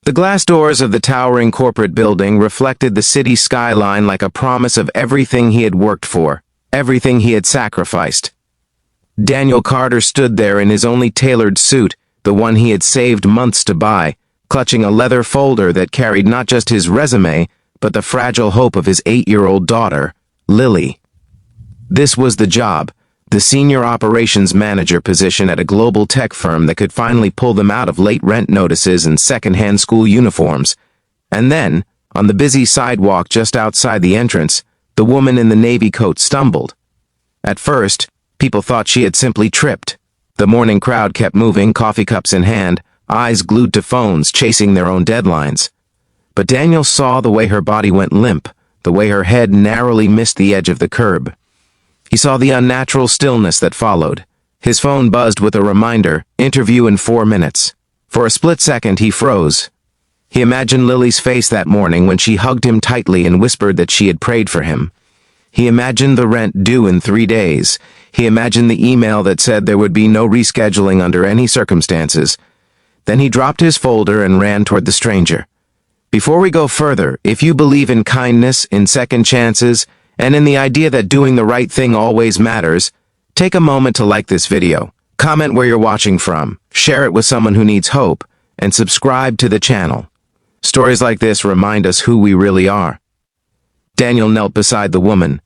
The glass doors of the towering corporate building reflected the city skyline like a promise of everything he had worked for, everything he had sacrificed. Daniel Carter stood there in his only tailored suit, the one he had saved months to buy, clutching a leather folder that carried not just his resume, but the fragile hope of his 8-year-old daughter, Lily. This was the job, the senior operations manager position at a global tech firm that could finally pull them out of late rent notices and second-hand school uniforms. And then, on the busy sidewalk just outside the entrance, the woman in the navy coat stumbled. At first, people thought she had simply tripped. The morning crowd kept moving, coffee cups in hand, eyes glued to phones, chasing their own deadlines. But Daniel saw the way her body went limp, the way her head narrowly missed the edge of the curb. He saw the unnatural stillness that followed. His phone buzzed with a reminder, interview in 4 minutes. For a split second, he froze. He imagined Lily's face that morning when she hugged him tightly and whispered that she had prayed for him. He imagined the rent due in 3 days. He imagined the email that said there would be no rescheduling under any circumstances. Then he dropped his folder and ran toward the stranger. Before we go further, if you believe in kindness, in second chances, and in the idea that doing the right thing always matters, take a moment to like this video, comment where you're watching from, share it with someone who needs hope, and subscribe to the channel. Stories like this remind us who we really are. Daniel knelt beside the woman.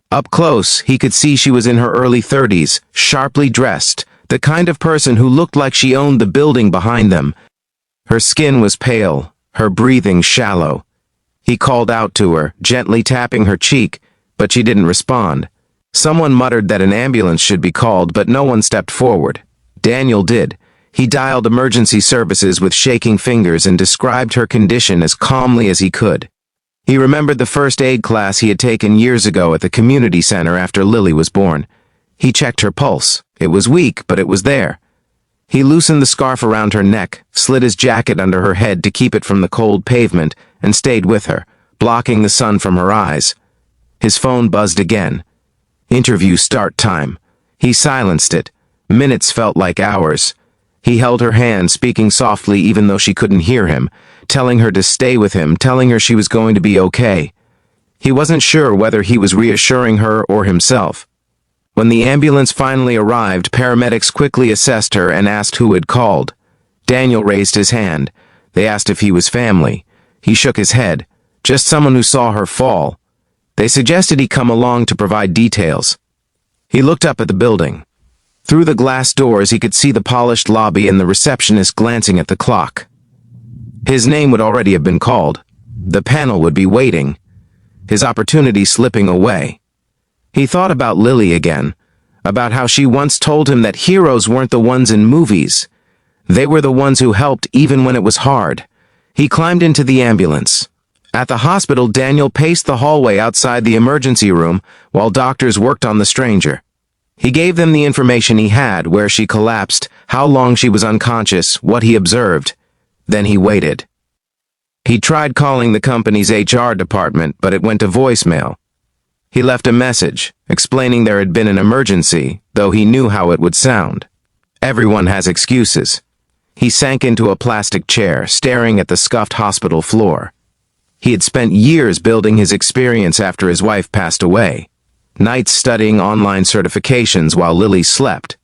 Up close, he could see she was in her early 30s, sharply dressed, the kind of person who looked like she owned the building behind them. Her skin was pale, her breathing shallow. He called out to her, gently tapping her cheek, but she didn't respond. Someone muttered that an ambulance should be called, but no one stepped forward. Daniel did. He dialed emergency services with shaking fingers and described her condition as calmly as he could. He remembered the first aid class he had taken years ago at the community center after Lily was born. He checked her pulse. It was weak, but it was there. He loosened the scarf around her neck, slid his jacket under her head to keep it from the cold pavement, and stayed with her, blocking the sun from her eyes. His phone buzzed again. Interview start time. He silenced it. Minutes felt like hours. He held her hand, speaking softly even though she couldn't hear him, telling her to stay with him, telling her she was going to be okay. He wasn't sure whether he was reassuring her or himself. When the ambulance finally arrived, paramedics quickly assessed her and asked who had called. Daniel raised his hand. They asked if he was family. He shook his head. Just someone who saw her fall. They suggested he come along to provide details. He looked up at the building. Through the glass doors, he could see the polished lobby and the receptionist glancing at the clock. His name would already have been called. The panel would be waiting. His opportunity slipping away. He thought about Lily again, about how she once told him that heroes weren't the ones in movies. They were the ones who helped even when it was hard. He climbed into the ambulance. At the hospital, Daniel paced the hallway outside the emergency room while doctors worked on the stranger. He gave them the information he had, where she collapsed, how long she was unconscious, what he observed. Then he waited. He tried calling the company's HR department, but it went to voicemail. He left a message, explaining there had been an emergency, though he knew how it would sound. Everyone has excuses. He sank into a plastic chair, staring at the scuffed hospital floor. He had spent years building his experience after his wife passed away. Nights studying online certifications while Lily slept.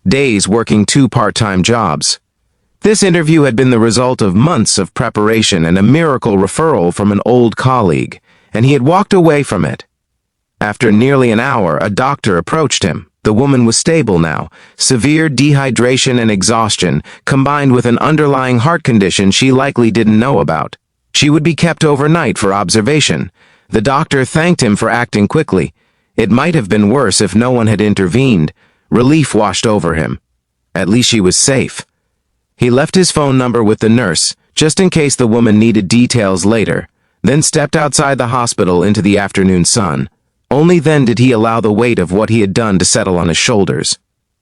Days working 2 part-time jobs. This interview had been the result of months of preparation and a miracle referral from an old colleague, and he had walked away from it. After nearly an hour, a doctor approached him. The woman was stable now. Severe dehydration and exhaustion, combined with an underlying heart condition she likely didn't know about. She would be kept overnight for observation. The doctor thanked him for acting quickly. It might have been worse if no one had intervened. Relief washed over him. At least she was safe. He left his phone number with the nurse, just in case the woman needed details later, then stepped outside the hospital into the afternoon sun. Only then did he allow the weight of what he had done to settle on his shoulders.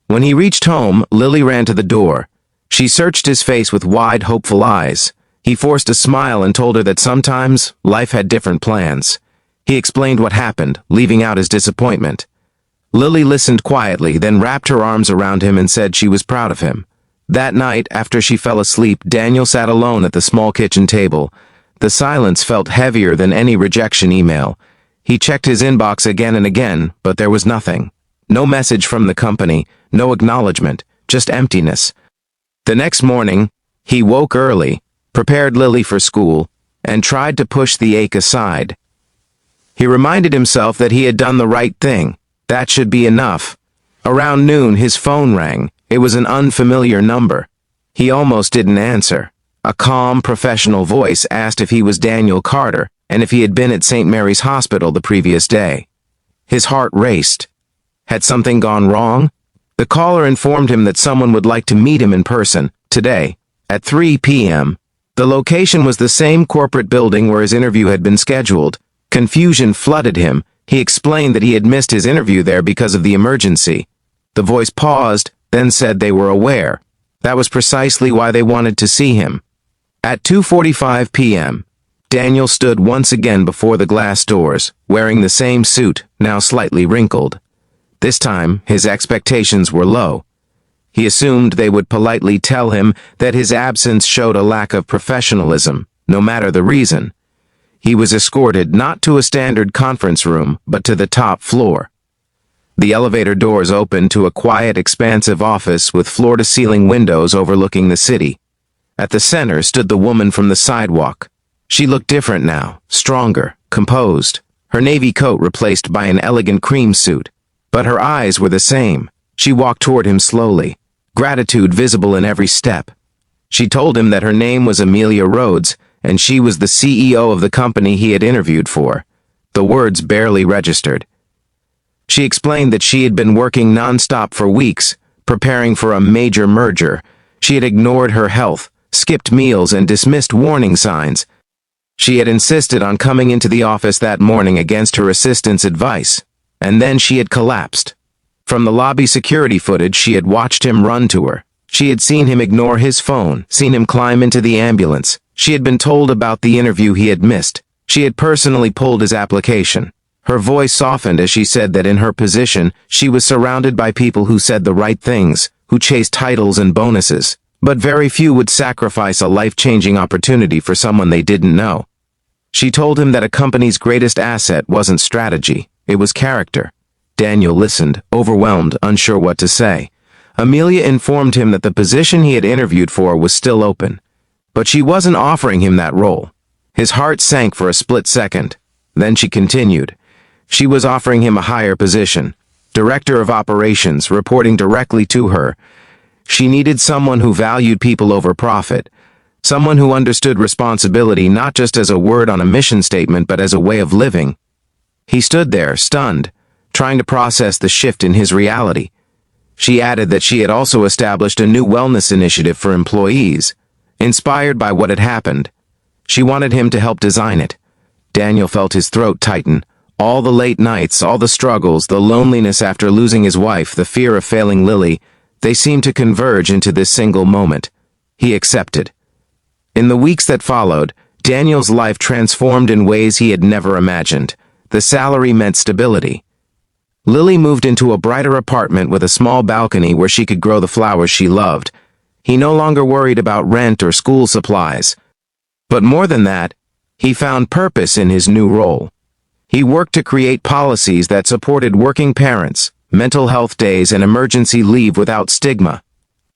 When he reached home, Lily ran to the door. She searched his face with wide, hopeful eyes. He forced a smile and told her that sometimes life had different plans. He explained what happened, leaving out his disappointment. Lily listened quietly, then wrapped her arms around him and said she was proud of him. That night, after she fell asleep, Daniel sat alone at the small kitchen table. The silence felt heavier than any rejection email. He checked his inbox again and again, but there was nothing. No message from the company, no acknowledgement, just emptiness. The next morning, he woke early, prepared Lily for school, and tried to push the ache aside. He reminded himself that he had done the right thing. That should be enough. Around noon, his phone rang. It was an unfamiliar number. He almost didn't answer. A calm, professional voice asked if he was Daniel Carter and if he had been at St. Mary's Hospital the previous day. His heart raced. Had something gone wrong? The caller informed him that someone would like to meet him in person, today, at 3 p.m. The location was the same corporate building where his interview had been scheduled. Confusion flooded him. He explained that he had missed his interview there because of the emergency. The voice paused, then said they were aware. That was precisely why they wanted to see him. At 2:45 p.m., Daniel stood once again before the glass doors, wearing the same suit, now slightly wrinkled. This time, his expectations were low. He assumed they would politely tell him that his absence showed a lack of professionalism, no matter the reason. He was escorted not to a standard conference room, but to the top floor. The elevator doors opened to a quiet, expansive office with floor-to-ceiling windows overlooking the city. At the center stood the woman from the sidewalk. She looked different now, stronger, composed, her navy coat replaced by an elegant cream suit. But her eyes were the same. She walked toward him slowly, gratitude visible in every step. She told him that her name was Amelia Rhodes, and she was the CEO of the company he had interviewed for. The words barely registered. She explained that she had been working nonstop for weeks, preparing for a major merger. She had ignored her health, skipped meals, and dismissed warning signs. She had insisted on coming into the office that morning against her assistant's advice. And then she had collapsed. From the lobby security footage, she had watched him run to her. She had seen him ignore his phone, seen him climb into the ambulance. She had been told about the interview he had missed. She had personally pulled his application. Her voice softened as she said that in her position, she was surrounded by people who said the right things, who chased titles and bonuses. But very few would sacrifice a life-changing opportunity for someone they didn't know. She told him that a company's greatest asset wasn't strategy. It was character. Daniel listened, overwhelmed, unsure what to say. Amelia informed him that the position he had interviewed for was still open. But she wasn't offering him that role. His heart sank for a split second. Then she continued. She was offering him a higher position. Director of Operations, reporting directly to her. She needed someone who valued people over profit. Someone who understood responsibility not just as a word on a mission statement but as a way of living. He stood there, stunned, trying to process the shift in his reality. She added that she had also established a new wellness initiative for employees, inspired by what had happened. She wanted him to help design it. Daniel felt his throat tighten. All the late nights, all the struggles, the loneliness after losing his wife, the fear of failing Lily, they seemed to converge into this single moment. He accepted. In the weeks that followed, Daniel's life transformed in ways he had never imagined. The salary meant stability. Lily moved into a brighter apartment with a small balcony where she could grow the flowers she loved. He no longer worried about rent or school supplies. But more than that, he found purpose in his new role. He worked to create policies that supported working parents, mental health days, and emergency leave without stigma.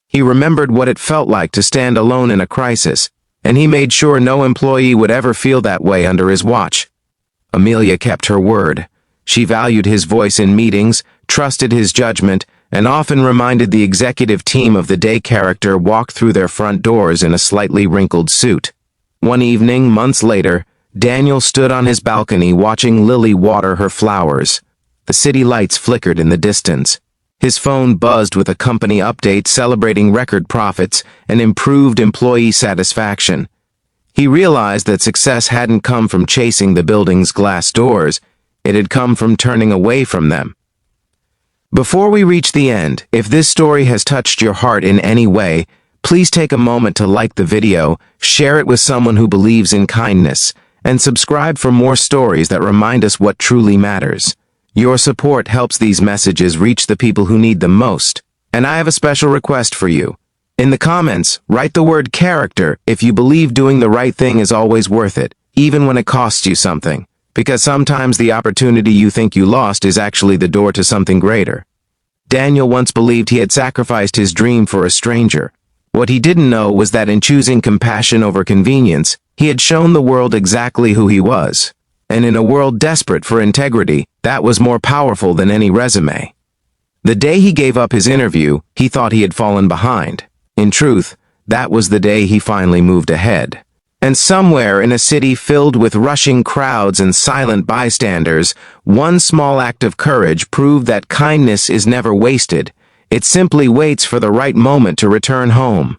He remembered what it felt like to stand alone in a crisis, and he made sure no employee would ever feel that way under his watch. Amelia kept her word. She valued his voice in meetings, trusted his judgment, and often reminded the executive team of the day character walked through their front doors in a slightly wrinkled suit. One evening, months later, Daniel stood on his balcony watching Lily water her flowers. The city lights flickered in the distance. His phone buzzed with a company update celebrating record profits and improved employee satisfaction. He realized that success hadn't come from chasing the building's glass doors. It had come from turning away from them. Before we reach the end, if this story has touched your heart in any way, please take a moment to like the video, share it with someone who believes in kindness, and subscribe for more stories that remind us what truly matters. Your support helps these messages reach the people who need them most. And I have a special request for you. In the comments, write the word character if you believe doing the right thing is always worth it, even when it costs you something. Because sometimes the opportunity you think you lost is actually the door to something greater. Daniel once believed he had sacrificed his dream for a stranger. What he didn't know was that in choosing compassion over convenience, he had shown the world exactly who he was. And in a world desperate for integrity, that was more powerful than any resume. The day he gave up his interview, he thought he had fallen behind. In truth, that was the day he finally moved ahead. And somewhere in a city filled with rushing crowds and silent bystanders, one small act of courage proved that kindness is never wasted. It simply waits for the right moment to return home.